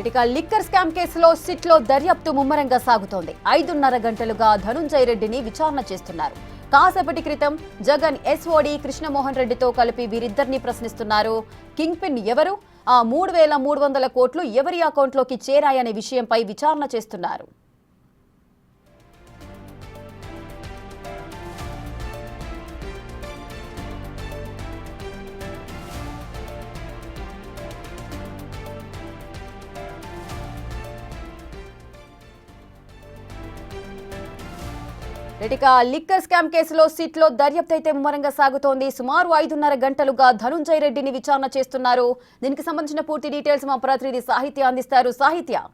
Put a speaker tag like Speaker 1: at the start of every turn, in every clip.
Speaker 1: ఇక liquor scam కేసులో సిట్లో దర్యాప్తు ముమ్మరంగా సాగుతోంది. 5.5 గంటలుగా ధనుంజయ రెడ్డిని విచారణ చేస్తున్నారు. కాసేపటి క్రితం జగన్ ఎస్ఓడి కృష్ణమోహన్ రెడ్డితో కలిపి వీరిద్దరిని ప్రశ్నిస్తున్నారు. కింగ్ పిన్ ఎవరు, ఆ 3,300 కోట్లు ఎవరి అకౌంట్లోకి చేరాయనే విషయంపై విచారణ చేస్తున్నారు. ఇక లిక్కర్ స్కామ్ కేసులో సిట్లో దర్యాప్తు అయితే ముమ్మరంగా సాగుతోంది. సుమారు 5.5 గంటలుగా ధనుంజయ రెడ్డిని విచారణ చేస్తున్నారు. దీనికి సంబంధించిన పూర్తి డీటెయిల్స్ మా ప్రతినిధి సాహిత్య అందిస్తారు. సాహిత్య,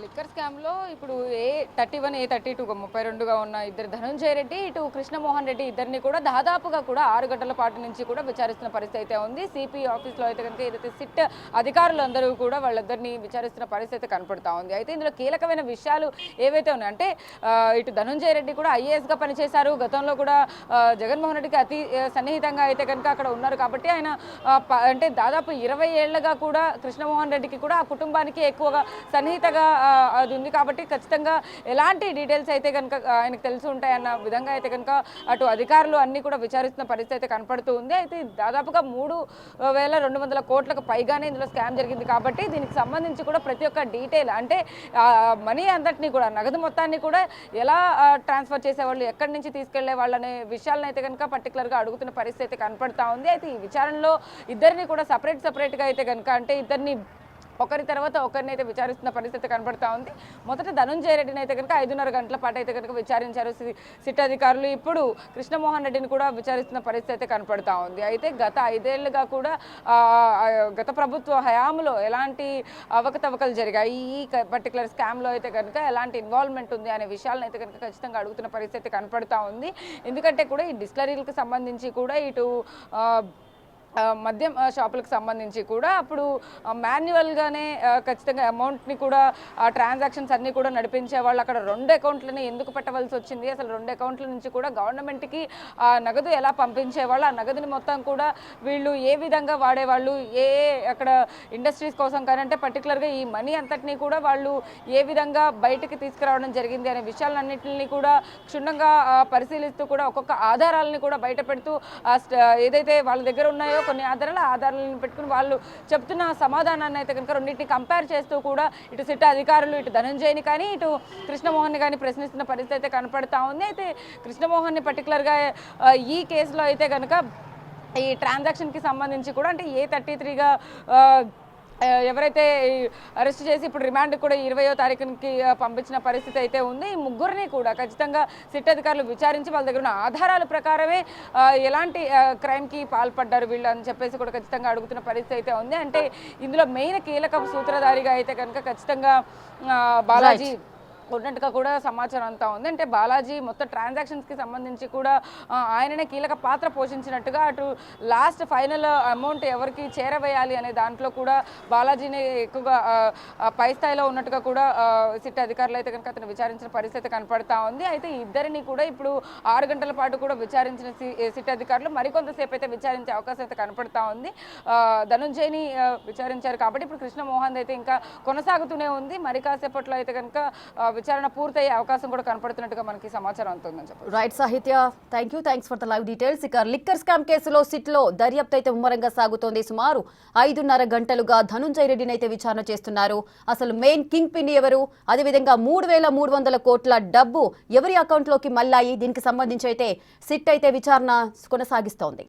Speaker 2: లిక్కర్ స్కామ్లో ఇప్పుడు A31 A32 32గా ఉన్న ఇద్దరు ధనుంజయ రెడ్డి ఇటు కృష్ణమోహన్ రెడ్డి ఇద్దరిని కూడా దాదాపుగా కూడా 6 గంటల పాటు నుంచి కూడా విచారిస్తున్న పరిస్థితి అయితే ఉంది. సిపి ఆఫీస్లో అయితే కనుక ఏదైతే సిట్ అధికారులందరూ కూడా వాళ్ళిద్దరిని విచారిస్తున్న పరిస్థితి కనపడతా ఉంది. అయితే ఇందులో కీలకమైన విషయాలు ఏవైతే ఉన్నాయి అంటే ఇటు ధనుంజయ రెడ్డి కూడా ఐఏఎస్గా పనిచేశారు. గతంలో కూడా జగన్మోహన్ రెడ్డికి అతి సన్నిహితంగా అయితే కనుక అక్కడ ఉన్నారు. కాబట్టి ఆయన అంటే దాదాపు 20 ఏళ్లుగా కూడా కృష్ణమోహన్ రెడ్డికి కూడా ఆ కుటుంబానికి ఎక్కువగా సన్నిహితంగా అది ఉంది. కాబట్టి ఖచ్చితంగా ఎలాంటి డీటెయిల్స్ అయితే కనుక ఆయనకు తెలిసి ఉంటాయన్న విధంగా అయితే కనుక అటు అధికారులు అన్ని కూడా విచారిస్తున్న పరిస్థితి అయితే కనపడుతూ ఉంది. అయితే దాదాపుగా 3,200 కోట్లకు పైగానే ఇందులో స్కామ్ జరిగింది. కాబట్టి దీనికి సంబంధించి కూడా ప్రతి ఒక్క డీటెయిల్ అంటే మనీ అంతటినీ కూడా నగదు మొత్తాన్ని కూడా ఎలా ట్రాన్స్ఫర్ చేసేవాళ్ళు, ఎక్కడి నుంచి తీసుకెళ్లే వాళ్ళు అనే విషయాలను అయితే కనుక పర్టికులర్గా అడుగుతున్న పరిస్థితి అయితే కనపడతా ఉంది. అయితే ఈ విచారణలో ఇద్దరిని కూడా సపరేట్గా అయితే కనుక అంటే ఇద్దరిని ఒకరి తర్వాత ఒకరిని అయితే విచారిస్తున్న పరిస్థితి కనబడతా ఉంది. మొదట ధనుంజయ రెడ్డిని అయితే కనుక 5.5 గంటల పాటు అయితే కనుక విచారించారు సిట్ అధికారులు. ఇప్పుడు కృష్ణమోహన్ రెడ్డిని కూడా విచారిస్తున్న పరిస్థితి అయితే కనపడతా ఉంది. అయితే గత 5 ఏళ్లుగా కూడా గత ప్రభుత్వ హయాంలో ఎలాంటి అవకతవకలు జరిగాయి, ఈ పర్టికులర్ స్కామ్లో అయితే కనుక ఎలాంటి ఇన్వాల్వ్మెంట్ ఉంది అనే విషయాలను అయితే కనుక ఖచ్చితంగా అడుగుతున్న పరిస్థితి కనపడతా ఉంది. ఎందుకంటే కూడా ఈ డిస్టిలరీలకు సంబంధించి కూడా ఇటు మద్యం షాపులకు సంబంధించి కూడా అప్పుడు మాన్యువల్గానే ఖచ్చితంగా అమౌంట్ని కూడా ట్రాన్సాక్షన్స్ అన్నీ కూడా నడిపించే వాళ్ళు. అక్కడ 2 అకౌంట్లని ఎందుకు పెట్టవలసి వచ్చింది, అసలు 2 అకౌంట్ల నుంచి కూడా గవర్నమెంట్కి నగదు ఎలా పంపించేవాళ్ళు, ఆ నగదుని మొత్తం కూడా వీళ్ళు ఏ విధంగా వాడేవాళ్ళు, అక్కడ ఇండస్ట్రీస్ కోసం కానీ అంటే పర్టికులర్గా ఈ మనీ అంతటినీ కూడా వాళ్ళు ఏ విధంగా బయటకి తీసుకురావడం జరిగింది అనే విషయాలన్నింటినీ కూడా క్షుణ్ణంగా పరిశీలిస్తూ కూడా ఒక్కొక్క ఆధారాలని కూడా బయట పెడుతూ ఏదైతే వాళ్ళ దగ్గర ఉన్నాయో కొన్ని ఆధారాలను పెట్టుకుని వాళ్ళు చెప్తున్న సమాధానాన్ని అయితే కనుక రెండింటిని కంపేర్ చేస్తూ కూడా ఇటు సిట్ అధికారులు ఇటు ధనుంజయని కానీ ఇటు కృష్ణమోహన్ని కానీ ప్రశ్నిస్తున్న పరిస్థితి అయితే కనపడతా ఉంది. అయితే కృష్ణమోహన్ని పర్టికులర్గా ఈ కేసులో అయితే కనుక ఈ ట్రాన్సాక్షన్కి సంబంధించి కూడా అంటే A33గా ఎవరైతే అరెస్ట్ చేసి ఇప్పుడు రిమాండ్ కూడా 20వ తారీఖుకి పంపించిన పరిస్థితి అయితే ఉంది. ఈ ముగ్గురిని కూడా ఖచ్చితంగా సిట్ అధికారులు విచారించి వాళ్ళ దగ్గర ఉన్న ఆధారాల ప్రకారమే ఎలాంటి క్రైమ్కి పాల్పడ్డారు వీళ్ళు అని చెప్పేసి కూడా ఖచ్చితంగా అడుగుతున్న పరిస్థితి అయితే ఉంది. అంటే ఇందులో మెయిన్ కీలక సూత్రధారిగా అయితే కనుక ఖచ్చితంగా బాలాజీ ఉన్నట్టుగా కూడా సమాచారం అంతా ఉంది. అంటే బాలాజీ మొత్తం ట్రాన్సాక్షన్స్కి సంబంధించి కూడా ఆయననే కీలక పాత్ర పోషించినట్టుగా అటు లాస్ట్ ఫైనల్ అమౌంట్ ఎవరికి చేరవేయాలి అనే దాంట్లో కూడా బాలాజీని ఎక్కువగా పై స్థాయిలో ఉన్నట్టుగా కూడా సిట్ అధికారులు అయితే కనుక అతను విచారించిన పరిస్థితి కనపడతా ఉంది. అయితే ఇద్దరిని కూడా ఇప్పుడు 6 గంటల పాటు కూడా విచారించిన సిట్ అధికారులు మరికొంతసేపు అయితే విచారించే అవకాశం అయితే కనపడతా ఉంది. ధనుంజయని విచారించారు కాబట్టి ఇప్పుడు కృష్ణమోహన్ అయితే ఇంకా కొనసాగుతూనే ఉంది. మరి కాసేపట్లో అయితే కనుక విచారణ పూర్తయ్యే అవకాశం కూడా కనపడుతున్నట్టుగా మనకి సమాచారం అందుతుందని చెప్పారు.
Speaker 1: రైట్ సాహిత్య, thanks for the live details. ఇక లిక్కర్ స్కామ్ కేసులో సిట్లో దర్యాప్తు అయితే ముమ్మరంగా సాగుతోంది. సుమారు 5.5 గంటలుగా ధనుంజయ రెడ్డిని అయితే విచారణ చేస్తున్నారు. అసలు మెయిన్ కింగ్ పిన్ ఎవరు, అదేవిధంగా 3,300 కోట్ల డబ్బు ఎవరి అకౌంట్లోకి మళ్ళాయి, దీనికి సంబంధించి అయితే సిట్ అయితే విచారణ కొనసాగిస్తోంది.